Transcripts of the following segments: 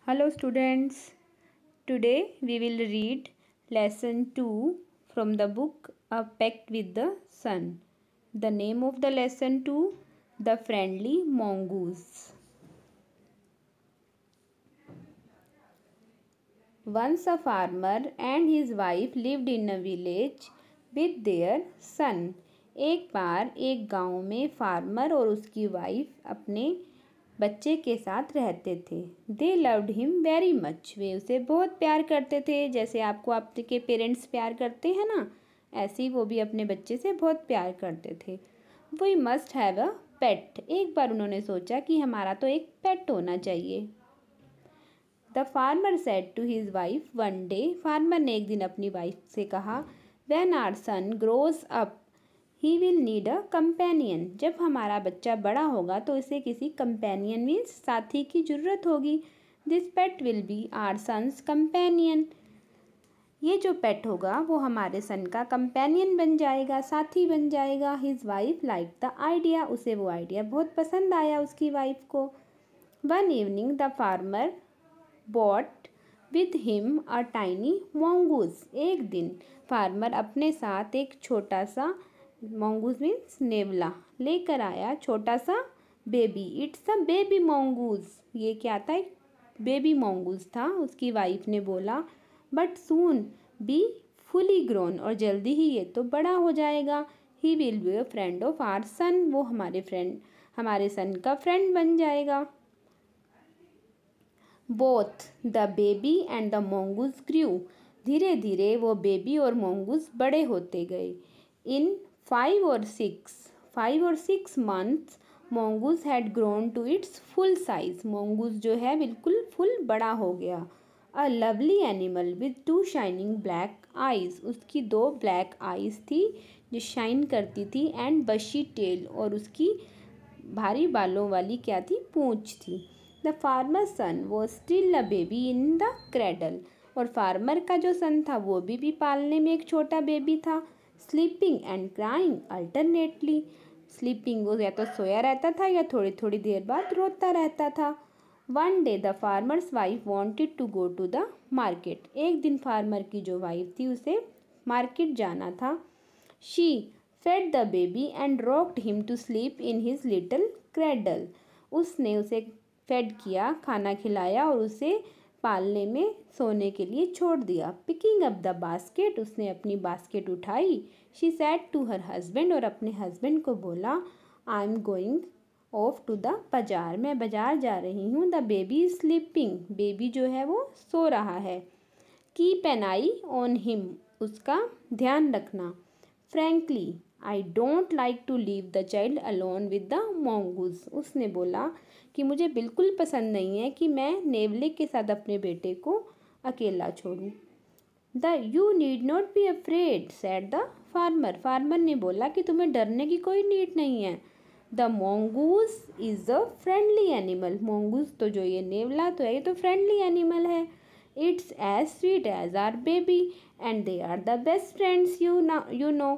Hello students, today we will read lesson 2 from the book A Pact with the Sun. The name of the lesson 2, The Friendly Mongoose. Once a farmer and his wife lived in a village with their son. एक बार एक गांव में farmer और उसकी wife अपने बच्चे के साथ रहते थे। They loved him very much, वे उसे बहुत प्यार करते थे। जैसे आपको आपके पेरेंट्स प्यार करते हैं ना, ऐसे ही वो भी अपने बच्चे से बहुत प्यार करते थे। वी मस्ट हैव अ पेट, एक बार उन्होंने सोचा कि हमारा तो एक पेट होना चाहिए। The farmer said to his wife one day, farmer ने एक दिन अपनी वाइफ से कहा, when our son grows up he will need a companion, जब हमारा बच्चा बड़ा होगा तो इसे किसी कंपेनियन मीन्स साथी की ज़रूरत होगी। This pet will be our son's companion, ये जो पेट होगा वो हमारे सन का कंपेनियन बन जाएगा, साथी बन जाएगा। His wife like the idea, उसे वो आइडिया बहुत पसंद आया उसकी वाइफ को। One evening the farmer bot with him a tiny मोंगूस, एक दिन फार्मर अपने साथ एक छोटा सा मोंगूस मीन्स नेवला लेकर आया, छोटा सा बेबी। इट्स अ बेबी मोंगूस, ये क्या था, एक बेबी मोंगूस था। उसकी वाइफ ने बोला, but soon be fully grown, और जल्दी ही ये तो बड़ा हो जाएगा। He will be a friend of our son, वो हमारे सन का फ्रेंड बन जाएगा। Both the baby and the mongoose grew, धीरे धीरे वो बेबी और मोंगूस बड़े होते गए। In 5 or 6 months mongoose had grown to its full size, mongoose जो है बिल्कुल फुल बड़ा हो गया। A lovely animal with 2 shining black eyes, उसकी 2 ब्लैक आइज थी जो शाइन करती थी, एंड बशी टेल, और उसकी भारी बालों वाली क्या थी, पूंछ थी। द फार्मर सन वो still a baby in the cradle, और फार्मर का जो सन था वो भी पालने में एक छोटा बेबी था। Sleeping and crying alternately, sleeping वो या तो सोया रहता था या थोड़ी थोड़ी देर बाद रोता रहता था। One day the farmer's wife wanted to go to the market, एक दिन फार्मर की जो वाइफ थी उसे मार्केट जाना था। She fed the baby and rocked him to sleep in his little cradle, उसने उसे फेड किया, खाना खिलाया और उसे पालने में सोने के लिए छोड़ दिया। पिकिंग अप द बास्केट, उसने अपनी बास्केट उठाई। She said to her husband, और अपने हस्बैंड को बोला, I am going off to the bazaar, मैं बाजार जा रही हूँ। The baby is sleeping, baby जो है वो सो रहा है। Keep an eye on him, उसका ध्यान रखना। Frankly I don't like to leave the child alone with the mongoose, उसने बोला कि मुझे बिल्कुल पसंद नहीं है कि मैं नेवले के साथ अपने बेटे को अकेला छोड़ूं। The you need not be afraid said the farmer, farmer ने बोला कि तुम्हें डरने की कोई नीड नहीं है। The mongoose is a friendly animal, mongoose तो जो ये नेवला तो है ये तो फ्रेंडली एनिमल है। It's as sweet as our baby and they are the best friends you know,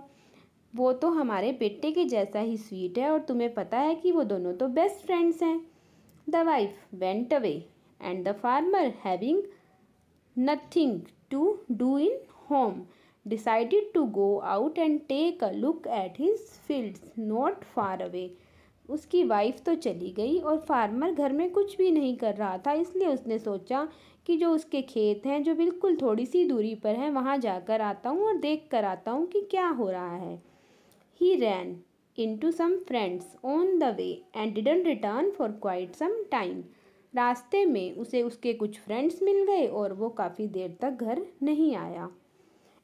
वो तो हमारे बेटे के जैसा ही स्वीट है और तुम्हें पता है कि वो दोनों तो बेस्ट फ्रेंड्स हैं। The wife went away and the farmer having nothing to do in home decided to go out and take a look at his fields not far away, उसकी वाइफ तो चली गई और फार्मर घर में कुछ भी नहीं कर रहा था, इसलिए उसने सोचा कि जो उसके खेत हैं जो बिल्कुल थोड़ी सी दूरी पर हैं वहाँ जाकर आता हूँ और देख कर आता हूँ कि क्या हो रहा है। He ran into some friends on the way and didn't return for quite some time. रास्ते में उसे उसके कुछ फ्रेंड्स मिल गए और वो काफ़ी देर तक घर नहीं आया।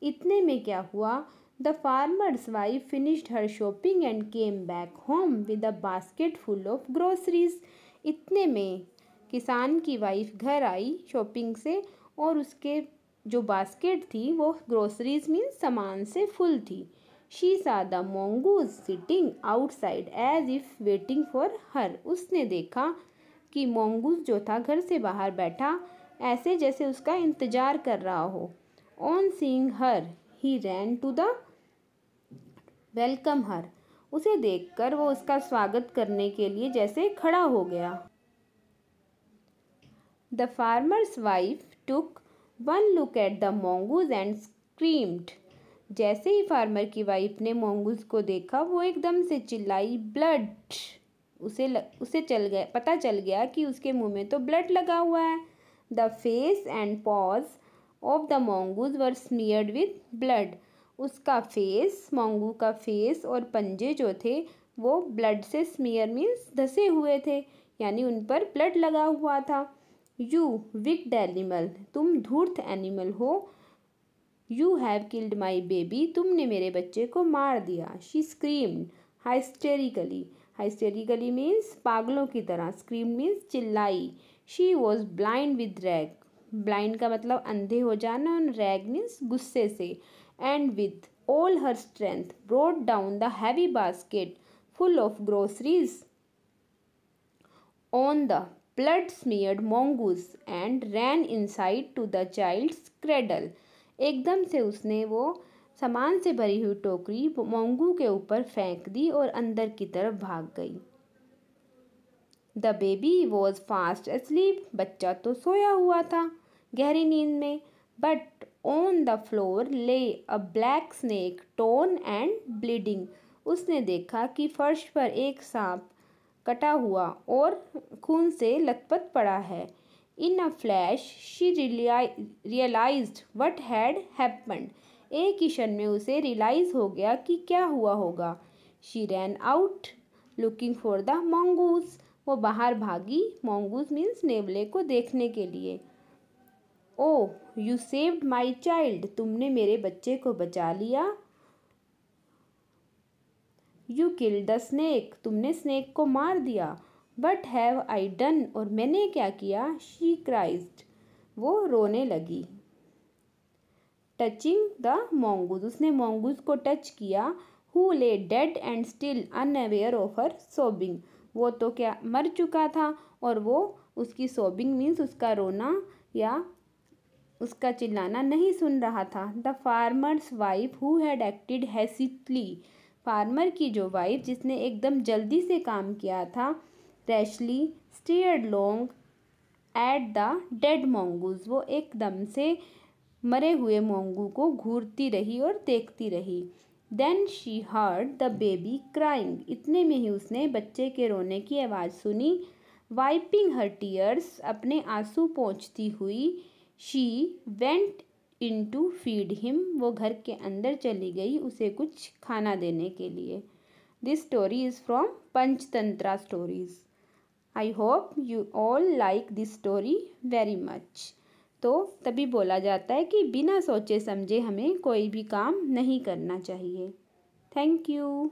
इतने में क्या हुआ, the farmer's wife finished her shopping and came back home with a basket full of groceries, इतने में किसान की वाइफ घर आई शॉपिंग से और उसके जो बास्केट थी वो ग्रोसरीज मीन्स सामान से फुल थी। She saw the mongoose sitting outside as if waiting for her. उसने देखा कि मोंगूस जो था घर से बाहर बैठा ऐसे जैसे उसका इंतजार कर रहा हो। On seeing her, he ran to the welcome her. उसे देखकर वो उसका स्वागत करने के लिए जैसे खड़ा हो गया। The farmer's wife took one look at the mongoose and screamed. जैसे ही फार्मर की वाइफ ने mongoose को देखा वो एकदम से चिल्लाई, ब्लड। उसे पता चल गया कि उसके मुंह में तो ब्लड लगा हुआ है। The face and paws of the mongoose were smeared with blood. उसका फेस, मोंगू का फेस और पंजे जो थे वो ब्लड से स्मीयर मीन्स धसे हुए थे, यानी उन पर ब्लड लगा हुआ था। यू विक्ड एनिमल, तुम धूर्त एनिमल हो। You have killed my baby, तुमने मेरे बच्चे को मार दिया। She screamed hysterically. Hysterically means पागलों की तरह, स्क्रीम मीन्स चिल्लाई। She was blind with rage, blind का मतलब अंधे हो जाना, और रैग मीन्स गुस्से से। And with all her strength brought down the heavy basket full of groceries on the blood-smeared mongoose and ran inside to the child's cradle। एकदम से उसने वो सामान से भरी हुई टोकरी मोंगू के ऊपर फेंक दी और अंदर की तरफ भाग गई। The baby was fast asleep, बच्चा तो सोया हुआ था गहरी नींद में। बट ऑन द फ्लोर ले अ black snake tone and bleeding. उसने देखा कि फर्श पर एक सांप कटा हुआ और खून से लथपथ पड़ा है। In a flash she realised what had happened. एक ही क्षण में उसे रियलाइज हो गया कि क्या हुआ होगा। She ran out looking for the mongoose। वो बाहर भागी, mongoose मीन्स नेवले को देखने के लिए। ओ यू सेव्ड माई चाइल्ड, तुमने मेरे बच्चे को बचा लिया। यू किल्ड द स्नेक, तुमने स्नेक को मार दिया। बट हैव आई डन, और मैंने क्या किया। शी क्राइज्ड, वो रोने लगी। टचिंग द mongoose, उसने mongoose को टच किया। हु ले dead and still unaware of her सोबिंग, वो तो क्या मर चुका था और वो उसकी सोबिंग मीन्स उसका रोना या उसका चिल्लाना नहीं सुन रहा था। The farmer's wife who had acted hastily, farmer की जो वाइफ जिसने एकदम जल्दी से काम किया था, rashly stared long at the dead mongoose, वो एकदम से मरे हुए मोंगू को घूरती रही और देखती रही। Then she heard the baby crying, इतने में ही उसने बच्चे के रोने की आवाज़ सुनी। वाइपिंग हर टीयर्स, अपने आंसू पोंछती हुई। She went in to feed him, वो घर के अंदर चली गई उसे कुछ खाना देने के लिए। This story is from Panchatantra stories. I hope you all like this story very much. तो तभी बोला जाता है कि बिना सोचे समझे हमें कोई भी काम नहीं करना चाहिए। Thank you.